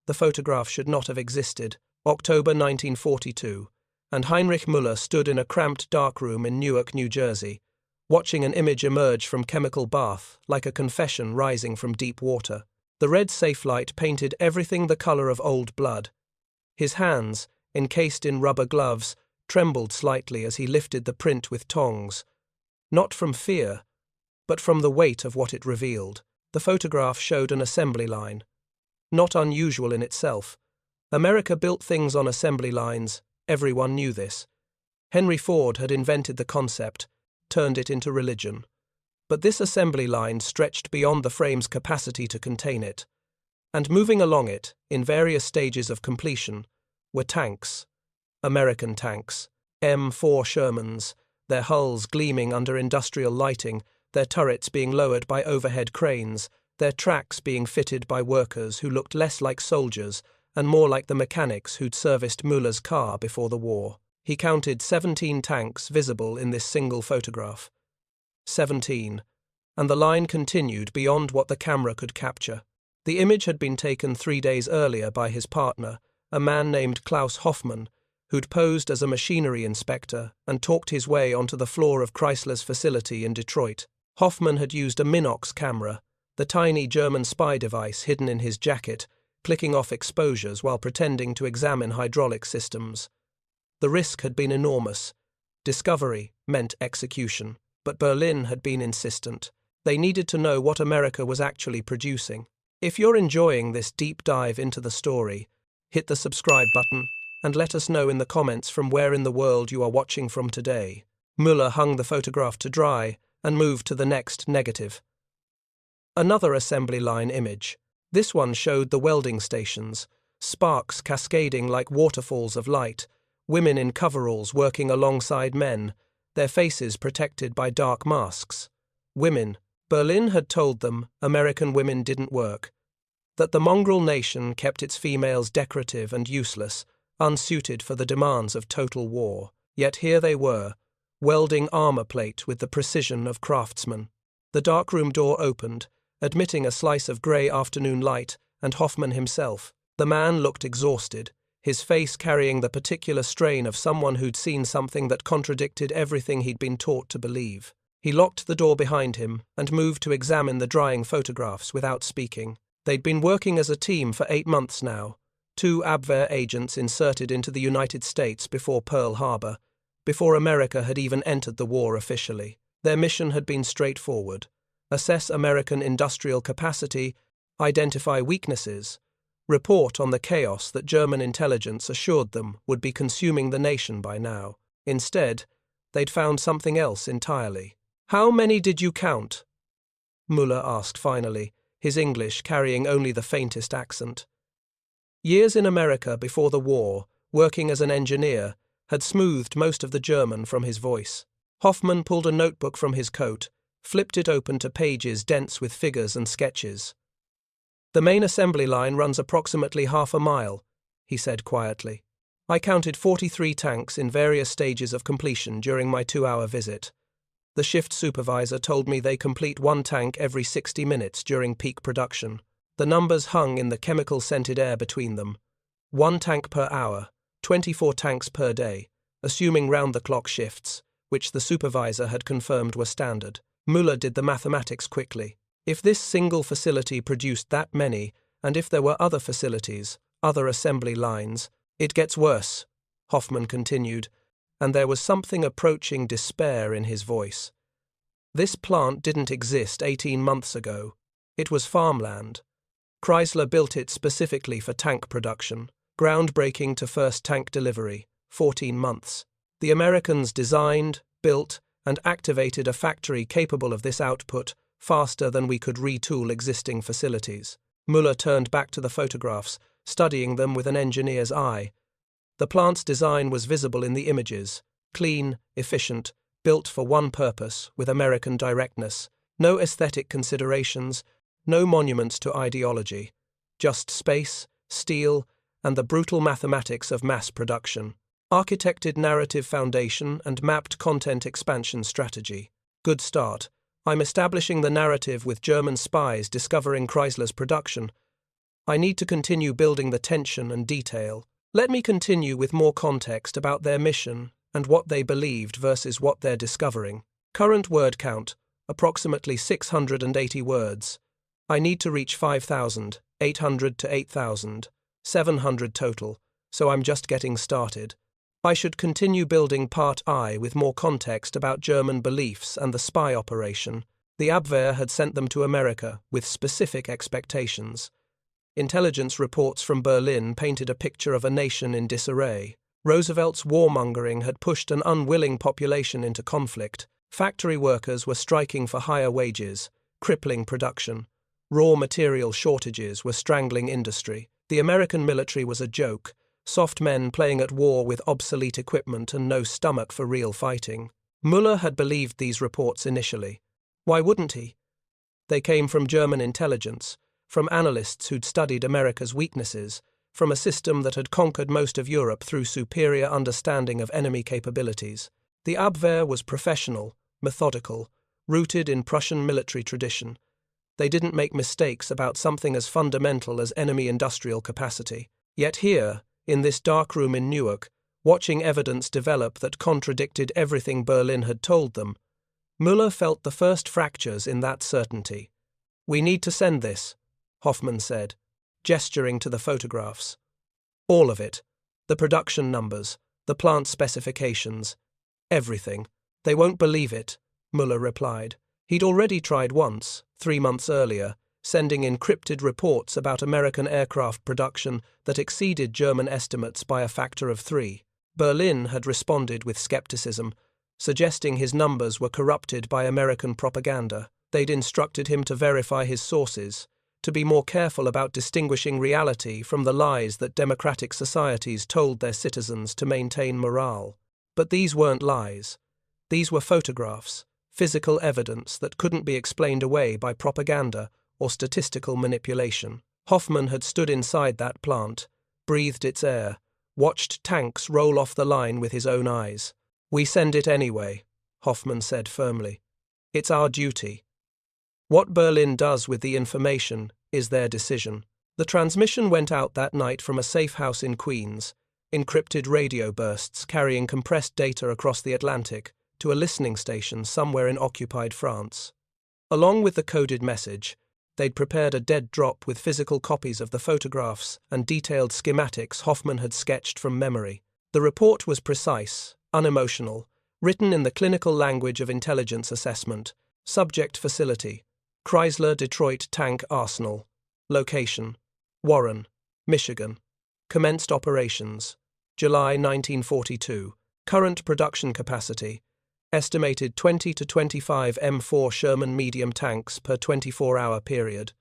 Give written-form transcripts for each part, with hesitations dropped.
The photograph should not have existed. October 1942, and Heinrich Müller stood in a cramped darkroom in Newark, New Jersey, watching an image emerge from chemical bath like a confession rising from deep water. The red safe light painted everything the color of old blood. His hands, encased in rubber gloves, trembled slightly as he lifted the print with tongs, not from fear, but from the weight of what it revealed. The photograph showed an assembly line. Not unusual in itself. America built things on assembly lines. Everyone knew this. Henry Ford had invented the concept, turned it into religion. But this assembly line stretched beyond the frame's capacity to contain it. And moving along it, in various stages of completion, were tanks. American tanks. M4 Shermans, their hulls gleaming under industrial lighting, their turrets being lowered by overhead cranes, their tracks being fitted by workers who looked less like soldiers and more like the mechanics who'd serviced Müller's car before the war. He counted 17 tanks visible in this single photograph. 17. And the line continued beyond what the camera could capture. The image had been taken 3 days earlier by his partner, a man named Klaus Hoffmann, who'd posed as a machinery inspector and talked his way onto the floor of Chrysler's facility in Detroit. Hoffmann had used a Minox camera, the tiny German spy device hidden in his jacket, clicking off exposures while pretending to examine hydraulic systems. The risk had been enormous. Discovery meant execution, but Berlin had been insistent. They needed to know what America was actually producing. If you're enjoying this deep dive into the story, hit the subscribe button and let us know in the comments from where in the world you are watching from today. Müller hung the photograph to dry and moved to the next negative. Another assembly line image. This one showed the welding stations, sparks cascading like waterfalls of light, women in coveralls working alongside men, their faces protected by dark masks. Women. Berlin had told them American women didn't work, that the mongrel nation kept its females decorative and useless, unsuited for the demands of total war. Yet here they were, welding armor plate with the precision of craftsmen. The darkroom door opened, admitting a slice of grey afternoon light and Hoffmann himself. The man looked exhausted, his face carrying the particular strain of someone who'd seen something that contradicted everything he'd been taught to believe. He locked the door behind him and moved to examine the drying photographs without speaking. They'd been working as a team for 8 months now, 2 Abwehr agents inserted into the United States before Pearl Harbor, before America had even entered the war officially. Their mission had been straightforward: assess American industrial capacity, identify weaknesses, report on the chaos that German intelligence assured them would be consuming the nation by now. Instead, they'd found something else entirely. "How many did you count?" Müller asked finally, his English carrying only the faintest accent. Years in America before the war, working as an engineer, had smoothed most of the German from his voice. Hoffmann pulled a notebook from his coat, flipped it open to pages dense with figures and sketches. "The main assembly line runs approximately half a mile," he said quietly. "I counted 43 tanks in various stages of completion during my 2-hour visit. The shift supervisor told me they complete 1 tank every 60 minutes during peak production. The numbers hung in the chemical-scented air between them. 1 tank per hour, 24 tanks per day, assuming round-the-clock shifts, which the supervisor had confirmed were standard." Müller did the mathematics quickly. If this single facility produced that many, and if there were other facilities, other assembly lines, "It gets worse," Hoffmann continued, and there was something approaching despair in his voice. "This plant didn't exist 18 months ago. It was farmland. Chrysler built it specifically for tank production, groundbreaking to first tank delivery, 14 months. The Americans designed, built, and activated a factory capable of this output faster than we could retool existing facilities." Müller turned back to the photographs, studying them with an engineer's eye. The plant's design was visible in the images: clean, efficient, built for one purpose, with American directness. No aesthetic considerations, no monuments to ideology. Just space, steel, and the brutal mathematics of mass production. Architected narrative foundation and mapped content expansion strategy. Good start. I'm establishing the narrative with German spies discovering Chrysler's production. I need to continue building the tension and detail. Let me continue with more context about their mission and what they believed versus what they're discovering. Current word count, approximately 680 words. I need to reach 5,800 to 8,700 total, so I'm just getting started. I should continue building Part I with more context about German beliefs and the spy operation. The Abwehr had sent them to America with specific expectations. Intelligence reports from Berlin painted a picture of a nation in disarray. Roosevelt's warmongering had pushed an unwilling population into conflict. Factory workers were striking for higher wages, crippling production. Raw material shortages were strangling industry. The American military was a joke, soft men playing at war with obsolete equipment and no stomach for real fighting. Müller had believed these reports initially. Why wouldn't he? They came from German intelligence, from analysts who'd studied America's weaknesses, from a system that had conquered most of Europe through superior understanding of enemy capabilities. The Abwehr was professional, methodical, rooted in Prussian military tradition. They didn't make mistakes about something as fundamental as enemy industrial capacity. Yet here, in this dark room in Newark, watching evidence develop that contradicted everything Berlin had told them, Müller felt the first fractures in that certainty. "We need to send this," Hoffman said, gesturing to the photographs. "All of it. The production numbers, the plant specifications, everything." "They won't believe it," Müller replied. He'd already tried once, 3 months earlier, sending encrypted reports about American aircraft production that exceeded German estimates by a factor of 3. Berlin had responded with skepticism, suggesting his numbers were corrupted by American propaganda. They'd instructed him to verify his sources, to be more careful about distinguishing reality from the lies that democratic societies told their citizens to maintain morale. But these weren't lies. These were photographs, physical evidence that couldn't be explained away by propaganda or statistical manipulation. Hoffman had stood inside that plant, breathed its air, watched tanks roll off the line with his own eyes. "We send it anyway," Hoffman said firmly. "It's our duty. What Berlin does with the information is their decision." The transmission went out that night from a safe house in Queens, encrypted radio bursts carrying compressed data across the Atlantic to a listening station somewhere in occupied France. Along with the coded message, they'd prepared a dead drop with physical copies of the photographs and detailed schematics Hoffman had sketched from memory. The report was precise, unemotional, written in the clinical language of intelligence assessment. Subject facility: Chrysler Detroit Tank Arsenal. Location: Warren, Michigan. Commenced operations: July 1942. Current production capacity: estimated 20 to 25 M4 Sherman medium tanks per 24-hour period.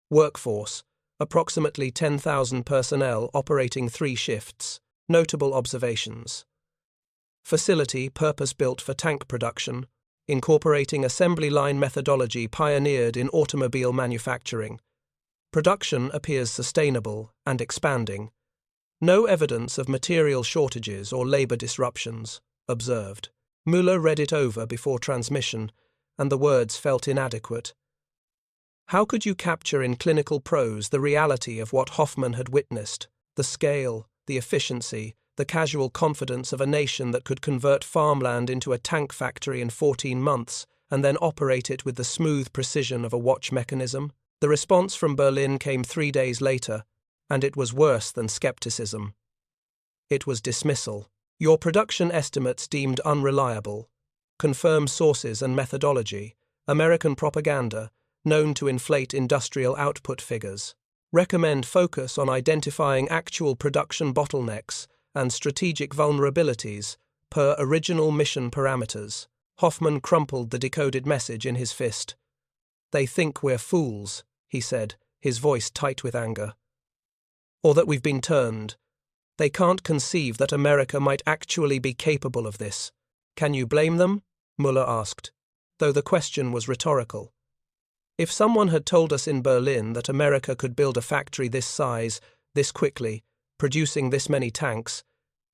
Workforce: approximately 10,000 personnel operating 3 shifts. Notable observations: facility purpose-built for tank production, incorporating assembly line methodology pioneered in automobile manufacturing. Production appears sustainable and expanding. No evidence of material shortages or labor disruptions observed. Müller read it over before transmission, and the words felt inadequate. How could you capture in clinical prose the reality of what Hoffman had witnessed? The scale, the efficiency, the casual confidence of a nation that could convert farmland into a tank factory in 14 months and then operate it with the smooth precision of a watch mechanism? The response from Berlin came 3 days later, and it was worse than skepticism. It was dismissal. "Your production estimates deemed unreliable. Confirm sources and methodology. American propaganda, known to inflate industrial output figures. Recommend focus on identifying actual production bottlenecks and strategic vulnerabilities per original mission parameters." Hoffman crumpled the decoded message in his fist. "They think we're fools," he said, his voice tight with anger. "Or that we've been turned. They can't conceive that America might actually be capable of this. Can you blame them?" Müller asked, though the question was rhetorical. If someone had told us in Berlin that America could build a factory this size, this quickly, producing this many tanks,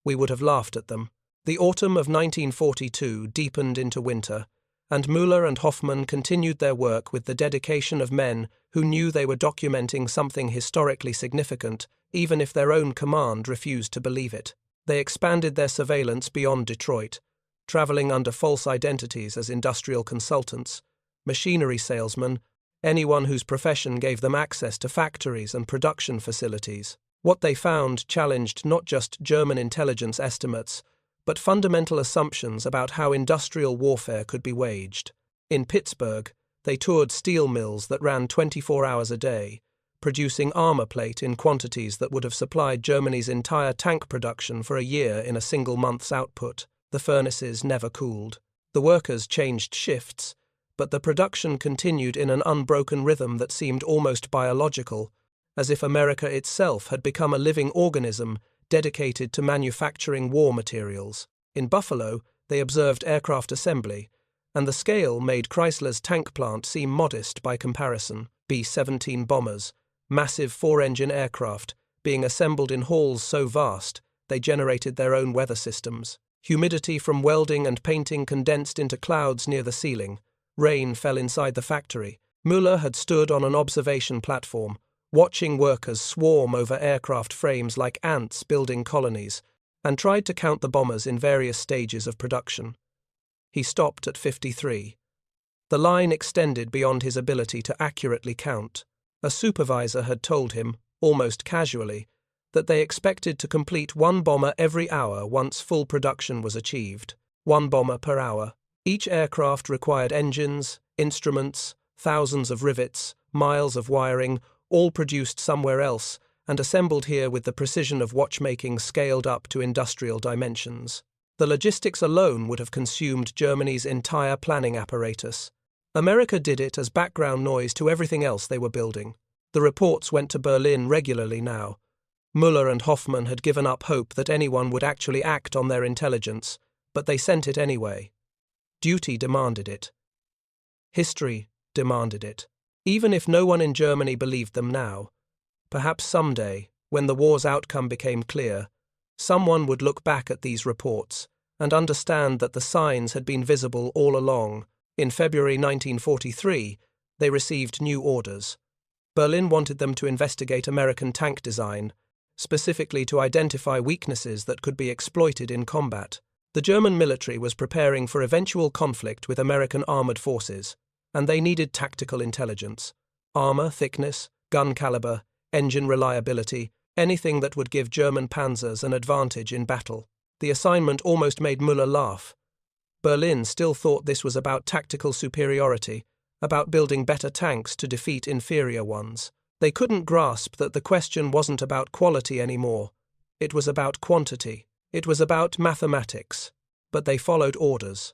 we would have laughed at them. The autumn of 1942 deepened into winter, and Müller and Hoffmann continued their work with the dedication of men who knew they were documenting something historically significant, even if their own command refused to believe it. They expanded their surveillance beyond Detroit, traveling under false identities as industrial consultants, machinery salesmen, anyone whose profession gave them access to factories and production facilities. What they found challenged not just German intelligence estimates, but fundamental assumptions about how industrial warfare could be waged. In Pittsburgh, they toured steel mills that ran 24 hours a day, producing armor plate in quantities that would have supplied Germany's entire tank production for a year in a single month's output. The furnaces never cooled. The workers changed shifts, but the production continued in an unbroken rhythm that seemed almost biological, as if America itself had become a living organism dedicated to manufacturing war materials. In Buffalo, they observed aircraft assembly, and the scale made Chrysler's tank plant seem modest by comparison. B-17 bombers, massive four-engine aircraft, being assembled in halls so vast they generated their own weather systems. Humidity from welding and painting condensed into clouds near the ceiling. Rain fell inside the factory. Müller had stood on an observation platform, watching workers swarm over aircraft frames like ants building colonies, and tried to count the bombers in various stages of production. He stopped at 53. The line extended beyond his ability to accurately count. A supervisor had told him, almost casually, that they expected to complete one bomber every hour once full production was achieved. 1 bomber per hour. Each aircraft required engines, instruments, thousands of rivets, miles of wiring, all produced somewhere else and assembled here with the precision of watchmaking scaled up to industrial dimensions. The logistics alone would have consumed Germany's entire planning apparatus. America did it as background noise to everything else they were building. The reports went to Berlin regularly now. Müller and Hoffmann had given up hope that anyone would actually act on their intelligence, but they sent it anyway. Duty demanded it. History demanded it. Even if no one in Germany believed them now, perhaps someday, when the war's outcome became clear, someone would look back at these reports and understand that the signs had been visible all along. In February 1943, they received new orders. Berlin wanted them to investigate American tank design, specifically to identify weaknesses that could be exploited in combat. The German military was preparing for eventual conflict with American armored forces, and they needed tactical intelligence, armor thickness, gun caliber, engine reliability, anything that would give German panzers an advantage in battle. The assignment almost made Müller laugh. Berlin still thought this was about tactical superiority, about building better tanks to defeat inferior ones. They couldn't grasp that the question wasn't about quality anymore. It was about quantity. It was about mathematics. But they followed orders.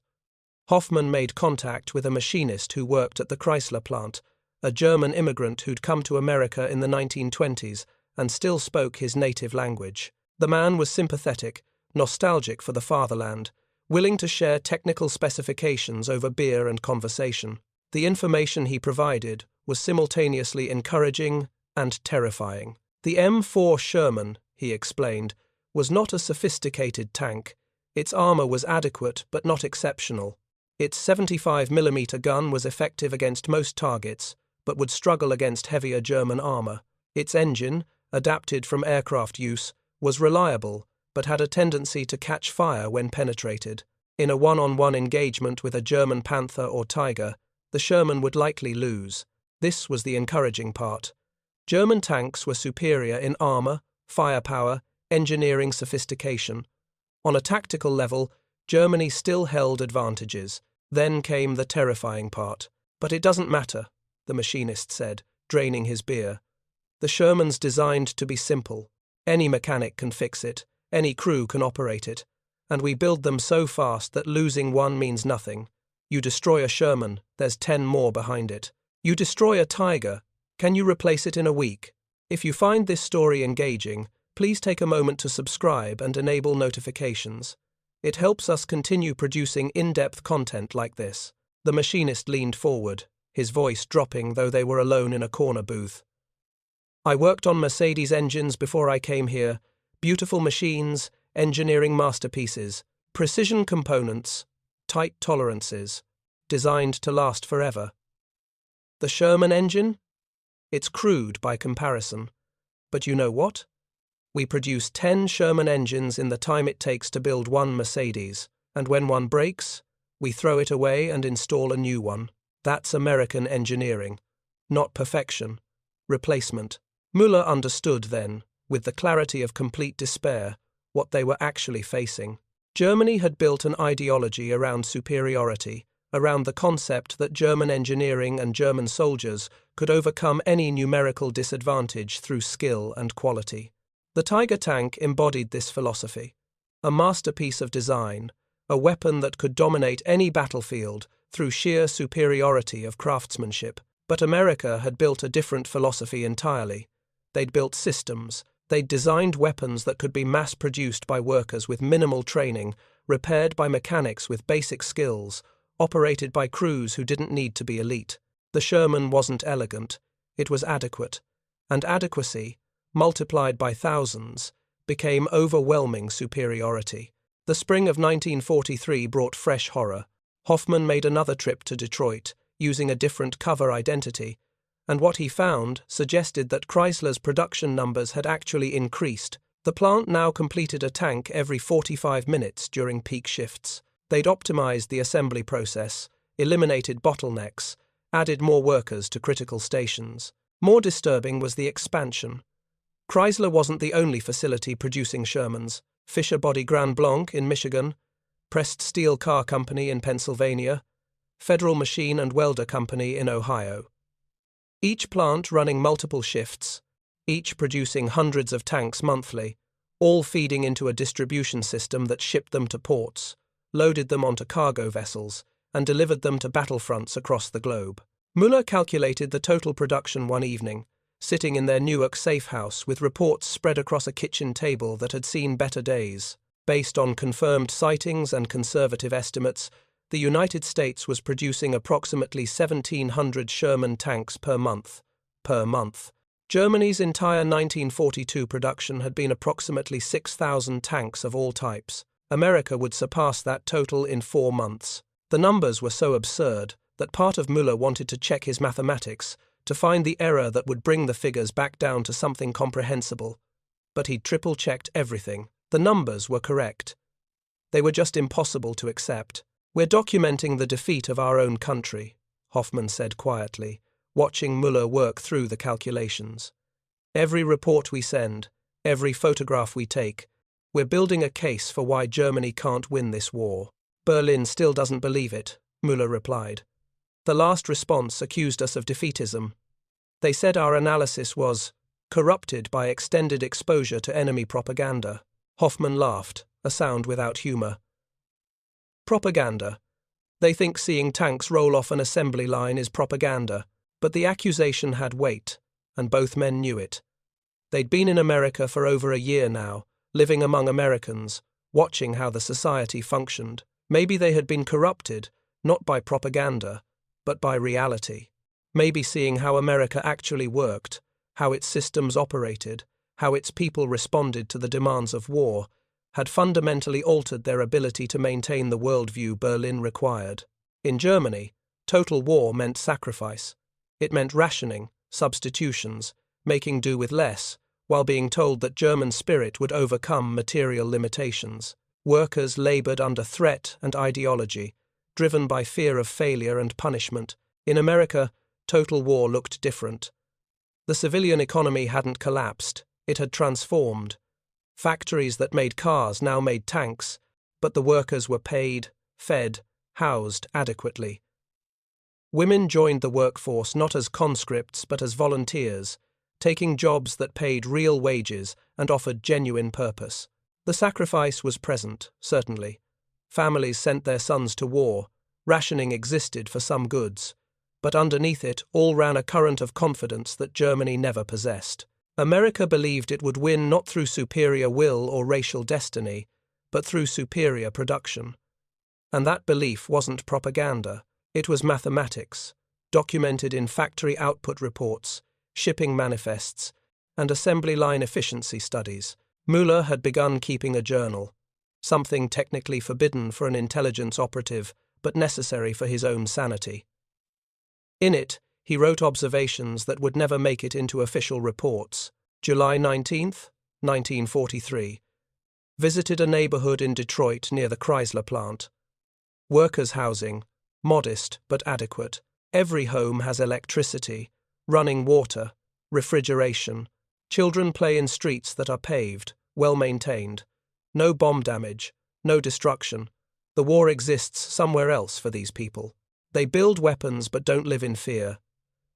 Hoffmann made contact with a machinist who worked at the Chrysler plant, a German immigrant who'd come to America in the 1920s and still spoke his native language. The man was sympathetic, nostalgic for the fatherland, willing to share technical specifications over beer and conversation. The information he provided was simultaneously encouraging and terrifying. The M4 Sherman, he explained, was not a sophisticated tank. Its armor was adequate but not exceptional. Its 75mm gun was effective against most targets, but would struggle against heavier German armor. Its engine, adapted from aircraft use, was reliable, but had a tendency to catch fire when penetrated. In a one-on-one engagement with a German Panther or Tiger, the Sherman would likely lose. This was the encouraging part. German tanks were superior in armor, firepower, engineering sophistication. On a tactical level, Germany still held advantages. Then came the terrifying part. But it doesn't matter, the machinist said, draining his beer. The Sherman's designed to be simple. Any mechanic can fix it, any crew can operate it, and we build them so fast that losing one means nothing. You destroy a Sherman, there's 10 more behind it. You destroy a Tiger, can you replace it in a week? If you find this story engaging, please take a moment to subscribe and enable notifications. It helps us continue producing in-depth content like this. The machinist leaned forward, his voice dropping though they were alone in a corner booth. I worked on Mercedes engines before I came here. Beautiful machines, engineering masterpieces, precision components, tight tolerances. designed to last forever. The Sherman engine? It's crude by comparison. But you know what? We produce 10 Sherman engines in the time it takes to build one Mercedes, and when one breaks, we throw it away and install a new one. That's American engineering. Not perfection. Replacement. Müller understood then, with the clarity of complete despair, what they were actually facing. Germany had built an ideology around superiority, around the concept that German engineering and German soldiers could overcome any numerical disadvantage through skill and quality. The Tiger tank embodied this philosophy, a masterpiece of design, a weapon that could dominate any battlefield through sheer superiority of craftsmanship. But America had built a different philosophy entirely. They'd built systems. They'd designed weapons that could be mass-produced by workers with minimal training, repaired by mechanics with basic skills, operated by crews who didn't need to be elite. The Sherman wasn't elegant. It was adequate. And adequacy, multiplied by thousands, became overwhelming superiority. The spring of 1943 brought fresh horror. Hoffman made another trip to Detroit, using a different cover identity, and what he found suggested that Chrysler's production numbers had actually increased. The plant now completed a tank every 45 minutes during peak shifts. They'd optimized the assembly process, eliminated bottlenecks, added more workers to critical stations. More disturbing was the expansion. Chrysler wasn't the only facility producing Shermans. Fisher Body Grand Blanc in Michigan, Pressed Steel Car Company in Pennsylvania, Federal Machine and Welder Company in Ohio. Each plant running multiple shifts, each producing hundreds of tanks monthly, all feeding into a distribution system that shipped them to ports, loaded them onto cargo vessels, and delivered them to battlefronts across the globe. Müller calculated the total production one evening, sitting in their Newark safe house with reports spread across a kitchen table that had seen better days. Based on confirmed sightings and conservative estimates, the United States was producing approximately 1,700 Sherman tanks per month. Germany's entire 1942 production had been approximately 6,000 tanks of all types. America would surpass that total in 4 months. The numbers were so absurd that part of Müller wanted to check his mathematics to find the error that would bring the figures back down to something comprehensible. But he'd triple-checked everything. The numbers were correct. They were just impossible to accept. "We're documenting the defeat of our own country," Hoffman said quietly, watching Müller work through the calculations. "Every report we send, every photograph we take, we're building a case for why Germany can't win this war." "Berlin still doesn't believe it," Müller replied. "The last response accused us of defeatism. They said our analysis was corrupted by extended exposure to enemy propaganda." Hoffman laughed, a sound without humor. "Propaganda. They think seeing tanks roll off an assembly line is propaganda." But the accusation had weight, and both men knew it. They'd been in America for over a year now, living among Americans, watching how the society functioned. Maybe they had been corrupted, not by propaganda, but by reality. Maybe seeing how America actually worked, how its systems operated, how its people responded to the demands of war, had fundamentally altered their ability to maintain the worldview Berlin required. In Germany, total war meant sacrifice. It meant rationing, substitutions, making do with less, while being told that German spirit would overcome material limitations. Workers labored under threat and ideology, driven by fear of failure and punishment. In America, total war looked different. The civilian economy hadn't collapsed, it had transformed. Factories that made cars now made tanks, but the workers were paid, fed, housed adequately. Women joined the workforce not as conscripts but as volunteers, taking jobs that paid real wages and offered genuine purpose. The sacrifice was present, certainly. Families sent their sons to war, rationing existed for some goods, but underneath it all ran a current of confidence that Germany never possessed. America believed it would win not through superior will or racial destiny, but through superior production. And that belief wasn't propaganda. It was mathematics, documented in factory output reports, shipping manifests, and assembly line efficiency studies. Müller had begun keeping a journal, something technically forbidden for an intelligence operative, but necessary for his own sanity. In it, he wrote observations that would never make it into official reports. July 19th, 1943. Visited a neighborhood in Detroit near the Chrysler plant. Workers' housing, modest but adequate. Every home has electricity, running water, refrigeration. Children play in streets that are paved, well maintained. No bomb damage, no destruction. The war exists somewhere else for these people. They build weapons but don't live in fear.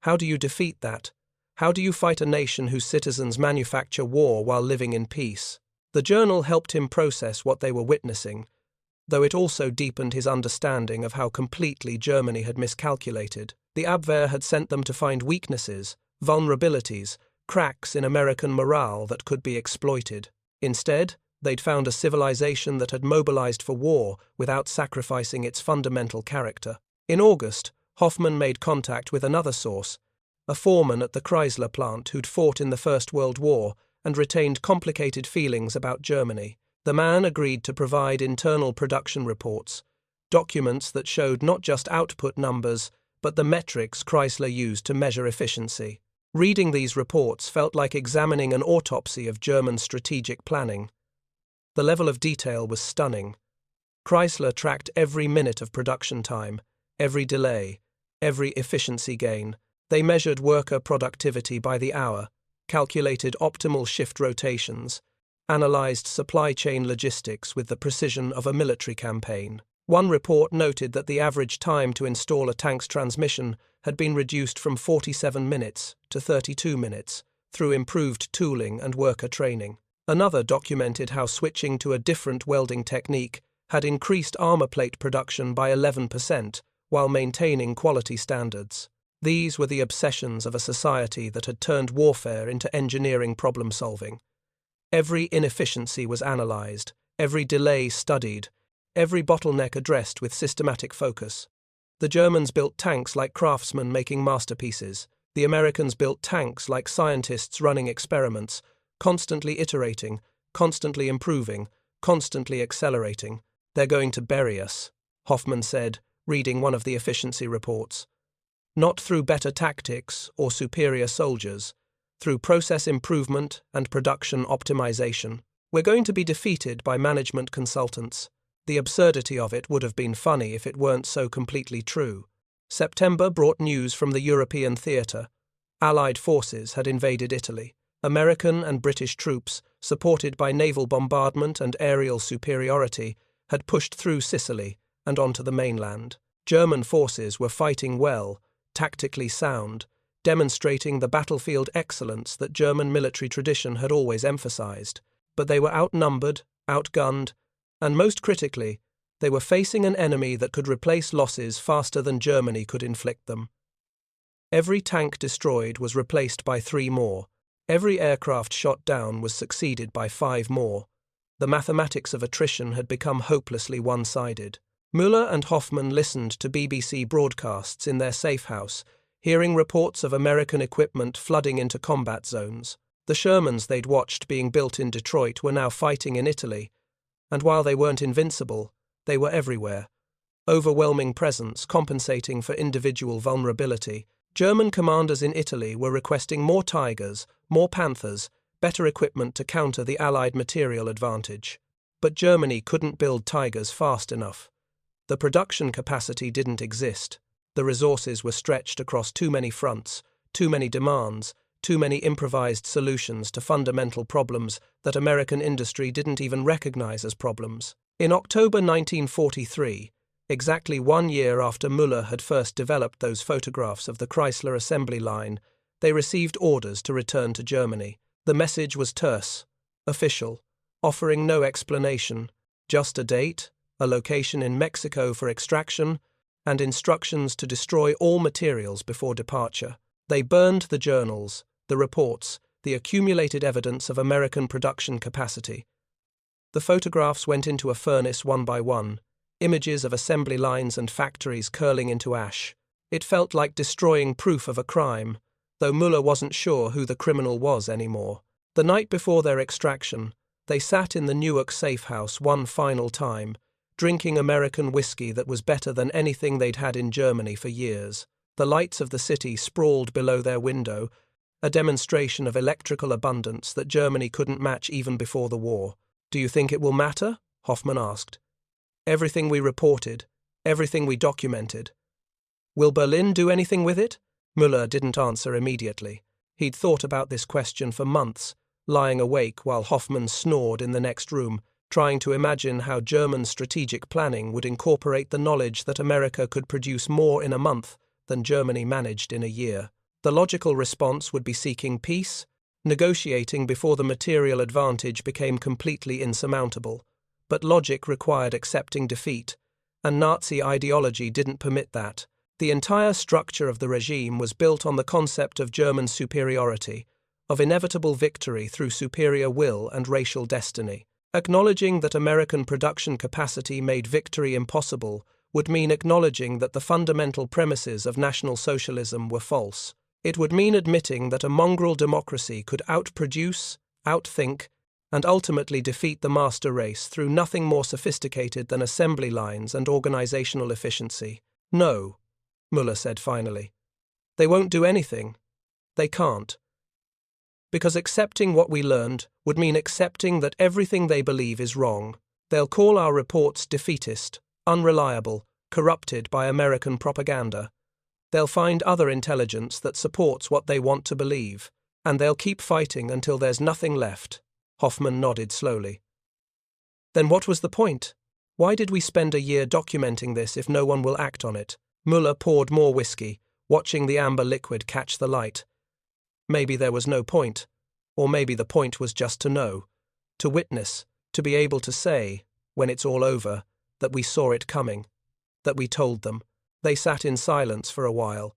How do you defeat that? How do you fight a nation whose citizens manufacture war while living in peace? The journal helped him process what they were witnessing, though it also deepened his understanding of how completely Germany had miscalculated. The Abwehr had sent them to find weaknesses, vulnerabilities, cracks in American morale that could be exploited. Instead, they'd found a civilization that had mobilized for war without sacrificing its fundamental character. In August, Hoffman made contact with another source, a foreman at the Chrysler plant who'd fought in the First World War and retained complicated feelings about Germany. The man agreed to provide internal production reports, documents that showed not just output numbers, but the metrics Chrysler used to measure efficiency. Reading these reports felt like examining an autopsy of German strategic planning. The level of detail was stunning. Chrysler tracked every minute of production time, every delay, every efficiency gain. They measured worker productivity by the hour, calculated optimal shift rotations, analyzed supply chain logistics with the precision of a military campaign. One report noted that the average time to install a tank's transmission had been reduced from 47 minutes to 32 minutes through improved tooling and worker training. Another documented how switching to a different welding technique had increased armor plate production by 11% while maintaining quality standards. These were the obsessions of a society that had turned warfare into engineering problem-solving. Every inefficiency was analyzed, every delay studied, every bottleneck addressed with systematic focus. The Germans built tanks like craftsmen making masterpieces. The Americans built tanks like scientists running experiments, constantly iterating, constantly improving, constantly accelerating. They're going to bury us, Hoffman said, reading one of the efficiency reports. Not through better tactics or superior soldiers, through process improvement and production optimization. We're going to be defeated by management consultants. The absurdity of it would have been funny if it weren't so completely true. September brought news from the European theatre. Allied forces had invaded Italy. American and British troops, supported by naval bombardment and aerial superiority, had pushed through Sicily and onto the mainland. German forces were fighting well, tactically sound, demonstrating the battlefield excellence that German military tradition had always emphasized. But they were outnumbered, outgunned, and most critically, they were facing an enemy that could replace losses faster than Germany could inflict them. Every tank destroyed was replaced by 3 more. Every aircraft shot down was succeeded by 5 more. The mathematics of attrition had become hopelessly one-sided. Müller and Hoffman listened to BBC broadcasts in their safe house, hearing reports of American equipment flooding into combat zones. The Shermans they'd watched being built in Detroit were now fighting in Italy, and while they weren't invincible, they were everywhere. Overwhelming presence compensating for individual vulnerability. German commanders in Italy were requesting more Tigers, more Panthers, better equipment to counter the Allied material advantage. But Germany couldn't build Tigers fast enough. The production capacity didn't exist. The resources were stretched across too many fronts, too many demands, too many improvised solutions to fundamental problems that American industry didn't even recognize as problems. In October 1943, exactly 1 year after Müller had first developed those photographs of the Chrysler assembly line, they received orders to return to Germany. The message was terse, official, offering no explanation, just a date, a location in Mexico for extraction, and instructions to destroy all materials before departure. They burned the journals, the reports, the accumulated evidence of American production capacity. The photographs went into a furnace one by one, images of assembly lines and factories curling into ash. It felt like destroying proof of a crime, though Müller wasn't sure who the criminal was anymore. The night before their extraction, they sat in the Newark safe house one final time, drinking American whiskey that was better than anything they'd had in Germany for years. The lights of the city sprawled below their window, a demonstration of electrical abundance that Germany couldn't match even before the war. "Do you think it will matter?" Hoffman asked. "Everything we reported, everything we documented. Will Berlin do anything with it?" Müller didn't answer immediately. He'd thought about this question for months, lying awake while Hoffman snored in the next room, trying to imagine how German strategic planning would incorporate the knowledge that America could produce more in a month than Germany managed in a year. The logical response would be seeking peace, negotiating before the material advantage became completely insurmountable. But logic required accepting defeat, and Nazi ideology didn't permit that. The entire structure of the regime was built on the concept of German superiority, of inevitable victory through superior will and racial destiny. Acknowledging that American production capacity made victory impossible would mean acknowledging that the fundamental premises of National Socialism were false. It would mean admitting that a mongrel democracy could outproduce, outthink, and ultimately defeat the master race through nothing more sophisticated than assembly lines and organizational efficiency. "No," Müller said finally. "They won't do anything. They can't. Because accepting what we learned would mean accepting that everything they believe is wrong. They'll call our reports defeatist, unreliable, corrupted by American propaganda. They'll find other intelligence that supports what they want to believe, and they'll keep fighting until there's nothing left." Hoffman nodded slowly. "Then what was the point? Why did we spend a year documenting this if no one will act on it?" Müller poured more whiskey, watching the amber liquid catch the light. Maybe there was no point, or maybe the point was just to know, to witness, to be able to say, when it's all over, that we saw it coming, that we told them. They sat in silence for a while.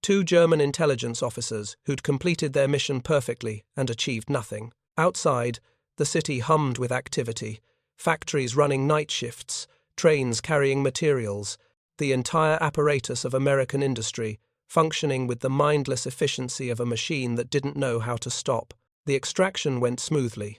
Two German intelligence officers who'd completed their mission perfectly and achieved nothing. Outside, the city hummed with activity, factories running night shifts, trains carrying materials, the entire apparatus of American industry functioning with the mindless efficiency of a machine that didn't know how to stop. The extraction went smoothly.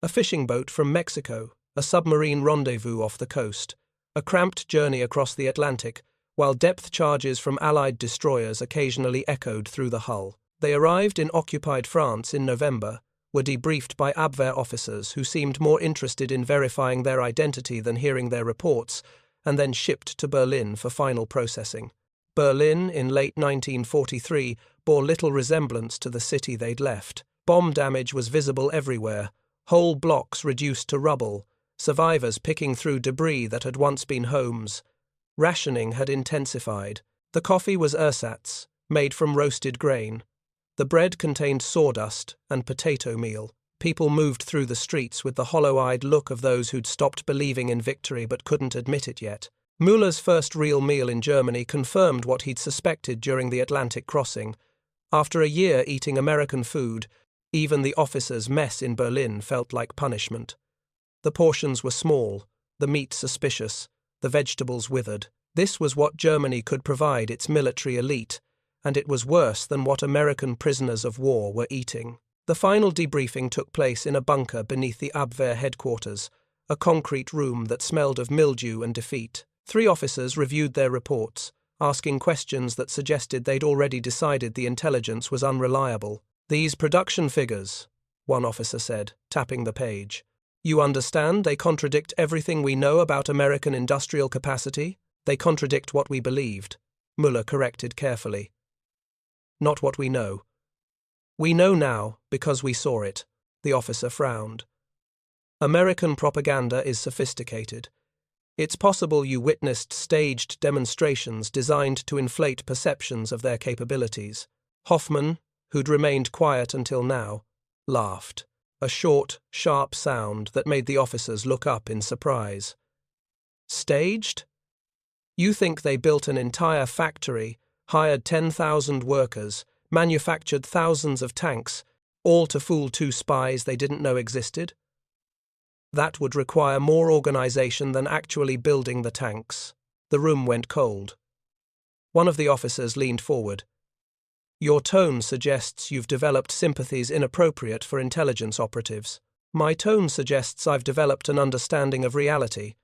A fishing boat from Mexico, a submarine rendezvous off the coast, a cramped journey across the Atlantic, while depth charges from Allied destroyers occasionally echoed through the hull. They arrived in occupied France in November, were debriefed by Abwehr officers who seemed more interested in verifying their identity than hearing their reports, and then shipped to Berlin for final processing. Berlin, in late 1943, bore little resemblance to the city they'd left. Bomb damage was visible everywhere, whole blocks reduced to rubble, survivors picking through debris that had once been homes. Rationing had intensified. The coffee was ersatz, made from roasted grain. The bread contained sawdust and potato meal. People moved through the streets with the hollow-eyed look of those who'd stopped believing in victory but couldn't admit it yet. Müller's first real meal in Germany confirmed what he'd suspected during the Atlantic crossing. After a year eating American food, even the officers' mess in Berlin felt like punishment. The portions were small, the meat suspicious, the vegetables withered. This was what Germany could provide its military elite, and it was worse than what American prisoners of war were eating. The final debriefing took place in a bunker beneath the Abwehr headquarters, a concrete room that smelled of mildew and defeat. 3 officers reviewed their reports, asking questions that suggested they'd already decided the intelligence was unreliable. "These production figures," one officer said, tapping the page. "You understand they contradict everything we know about American industrial capacity? They contradict what we believed," Müller corrected carefully. "Not what we know. We know now because we saw it," the officer frowned. "American propaganda is sophisticated. It's possible you witnessed staged demonstrations designed to inflate perceptions of their capabilities." Hoffman, who'd remained quiet until now, laughed, a short, sharp sound that made the officers look up in surprise. "Staged? You think they built an entire factory, hired 10,000 workers, manufactured thousands of tanks, all to fool 2 spies they didn't know existed? That would require more organization than actually building the tanks." The room went cold. One of the officers leaned forward. "Your tone suggests you've developed sympathies inappropriate for intelligence operatives." "My tone suggests I've developed an understanding of reality,"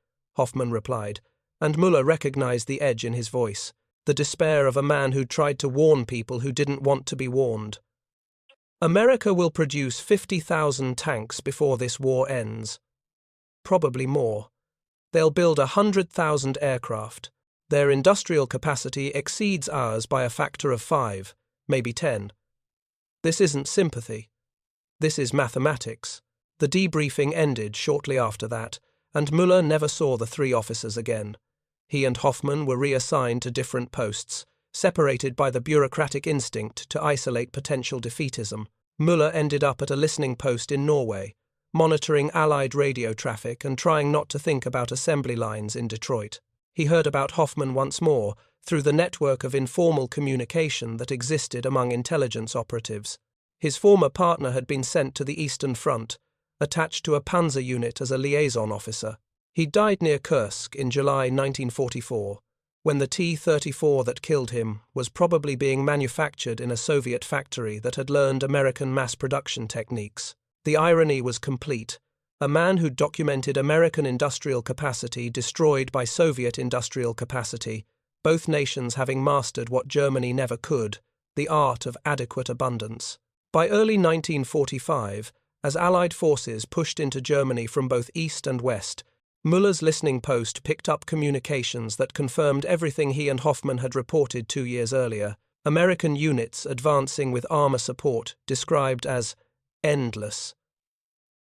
Hoffman replied, and Müller recognized the edge in his voice, the despair of a man who tried to warn people who didn't want to be warned. America will produce 50,000 tanks before this war ends. Probably more. They'll build 100,000 aircraft. Their industrial capacity exceeds ours by a factor of 5, maybe 10. This isn't sympathy. This is mathematics. The debriefing ended shortly after that, and Müller never saw the three officers again. He and Hoffman were reassigned to different posts, separated by the bureaucratic instinct to isolate potential defeatism. Müller ended up at a listening post in Norway, monitoring Allied radio traffic and trying not to think about assembly lines in Detroit. He heard about Hoffman once more through the network of informal communication that existed among intelligence operatives. His former partner had been sent to the Eastern Front, attached to a panzer unit as a liaison officer. He died near Kursk in July 1944, when the T-34 that killed him was probably being manufactured in a Soviet factory that had learned American mass production techniques. The irony was complete. A man who documented American industrial capacity destroyed by Soviet industrial capacity, both nations having mastered what Germany never could, the art of adequate abundance. By early 1945, as Allied forces pushed into Germany from both east and west, Müller's listening post picked up communications that confirmed everything he and Hoffman had reported 2 years earlier. American units advancing with armor support described as endless.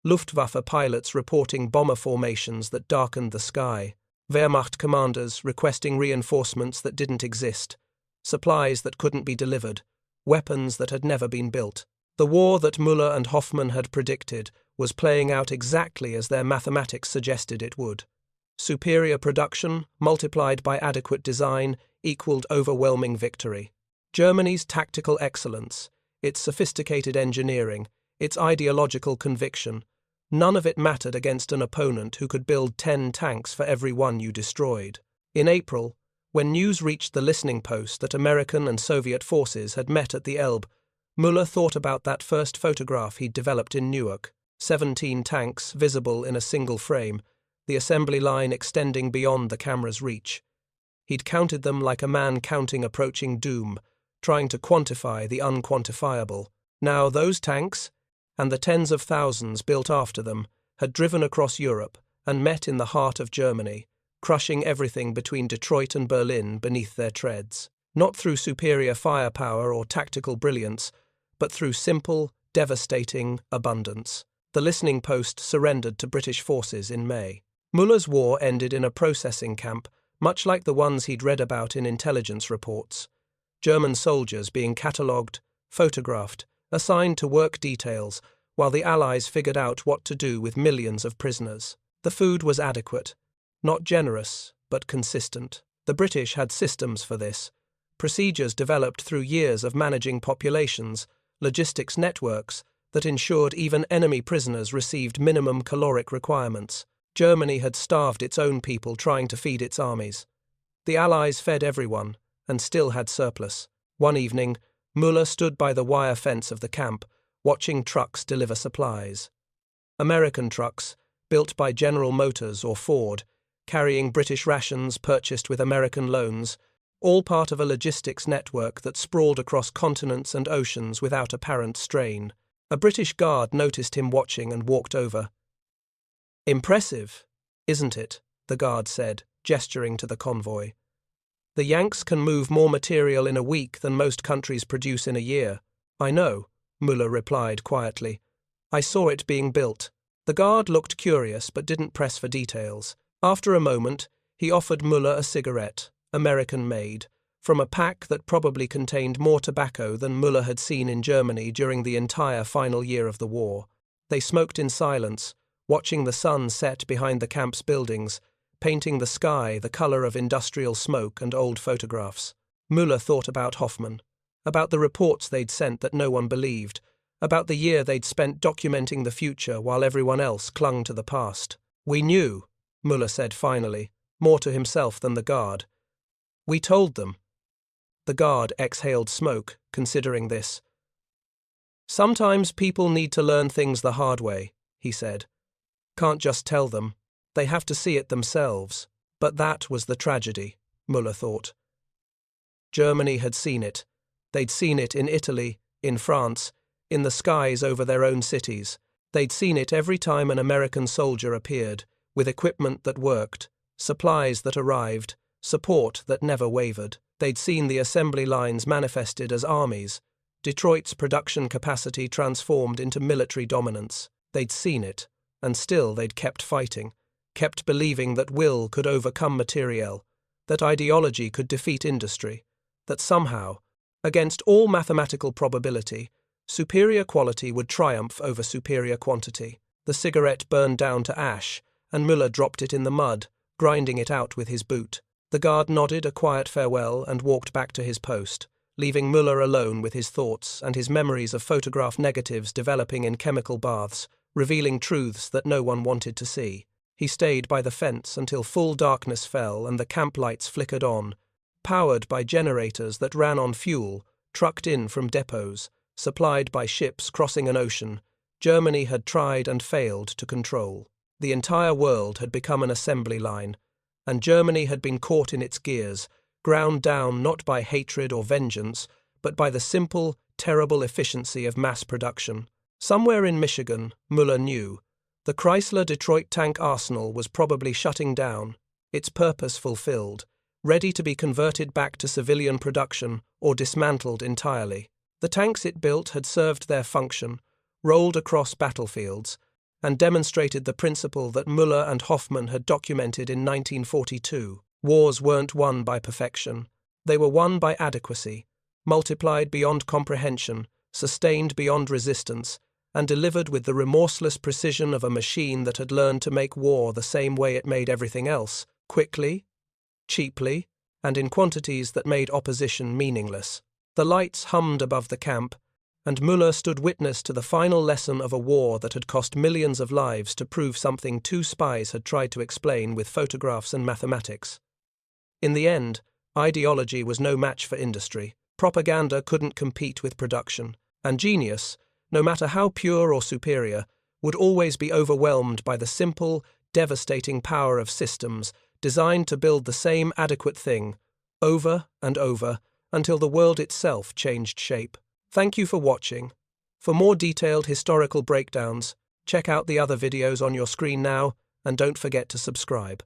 Luftwaffe pilots reporting bomber formations that darkened the sky. Wehrmacht commanders requesting reinforcements that didn't exist. Supplies that couldn't be delivered. Weapons that had never been built. The war that Müller and Hoffman had predicted was playing out exactly as their mathematics suggested it would. Superior production, multiplied by adequate design, equaled overwhelming victory. Germany's tactical excellence, its sophisticated engineering, its ideological conviction, none of it mattered against an opponent who could build 10 tanks for every one you destroyed. In April, when news reached the listening post that American and Soviet forces had met at the Elbe, Müller thought about that first photograph he'd developed in Newark. 17 tanks visible in a single frame, the assembly line extending beyond the camera's reach. He'd counted them like a man counting approaching doom, trying to quantify the unquantifiable. Now those tanks, and the tens of thousands built after them, had driven across Europe and met in the heart of Germany, crushing everything between Detroit and Berlin beneath their treads. Not through superior firepower or tactical brilliance, but through simple, devastating abundance. The listening post surrendered to British forces in May. Müller's war ended in a processing camp, much like the ones he'd read about in intelligence reports. German soldiers being catalogued, photographed, assigned to work details, while the Allies figured out what to do with millions of prisoners. The food was adequate, not generous, but consistent. The British had systems for this, procedures developed through years of managing populations, logistics networks, that ensured even enemy prisoners received minimum caloric requirements. Germany had starved its own people trying to feed its armies. The Allies fed everyone, and still had surplus. One evening, Müller stood by the wire fence of the camp, watching trucks deliver supplies. American trucks, built by General Motors or Ford, carrying British rations purchased with American loans, all part of a logistics network that sprawled across continents and oceans without apparent strain. A British guard noticed him watching and walked over. "Impressive, isn't it?" the guard said, gesturing to the convoy. "The Yanks can move more material in a week than most countries produce in a year." "I know," Müller replied quietly. "I saw it being built." The guard looked curious but didn't press for details. After a moment, he offered Müller a cigarette, American-made, from a pack that probably contained more tobacco than Müller had seen in Germany during the entire final year of the war. They smoked in silence, watching the sun set behind the camp's buildings, painting the sky the color of industrial smoke and old photographs. Müller thought about Hoffman, about the reports they'd sent that no one believed, about the year they'd spent documenting the future while everyone else clung to the past. "We knew," Müller said finally, more to himself than the guard. "We told them." The guard exhaled smoke, considering this. "Sometimes people need to learn things the hard way," he said. "Can't just tell them." They have to see it themselves. But that was the tragedy, Müller thought. Germany had seen it. They'd seen it in Italy, in France, in the skies over their own cities. They'd seen it every time an American soldier appeared, with equipment that worked, supplies that arrived, support that never wavered. They'd seen the assembly lines manifested as armies, Detroit's production capacity transformed into military dominance. They'd seen it, and still they'd kept fighting, kept believing that will could overcome materiel, that ideology could defeat industry, that somehow, against all mathematical probability, superior quality would triumph over superior quantity. The cigarette burned down to ash, and Müller dropped it in the mud, grinding it out with his boot. The guard nodded a quiet farewell and walked back to his post, leaving Müller alone with his thoughts and his memories of photograph negatives developing in chemical baths, revealing truths that no one wanted to see. He stayed by the fence until full darkness fell and the camp lights flickered on, powered by generators that ran on fuel, trucked in from depots, supplied by ships crossing an ocean. Germany had tried and failed to control. The entire world had become an assembly line, and Germany had been caught in its gears, ground down not by hatred or vengeance, but by the simple, terrible efficiency of mass production. Somewhere in Michigan, Müller knew, the Chrysler Detroit tank arsenal was probably shutting down, its purpose fulfilled, ready to be converted back to civilian production or dismantled entirely. The tanks it built had served their function, rolled across battlefields, and demonstrated the principle that Müller and Hoffmann had documented in 1942. Wars weren't won by perfection. They were won by adequacy, multiplied beyond comprehension, sustained beyond resistance, and delivered with the remorseless precision of a machine that had learned to make war the same way it made everything else, quickly, cheaply, and in quantities that made opposition meaningless. The lights hummed above the camp, and Müller stood witness to the final lesson of a war that had cost millions of lives to prove something two spies had tried to explain with photographs and mathematics. In the end, ideology was no match for industry, propaganda couldn't compete with production, and genius, no matter how pure or superior, would always be overwhelmed by the simple, devastating power of systems designed to build the same adequate thing, over and over, until the world itself changed shape. Thank you for watching. For more detailed historical breakdowns, check out the other videos on your screen now, and don't forget to subscribe.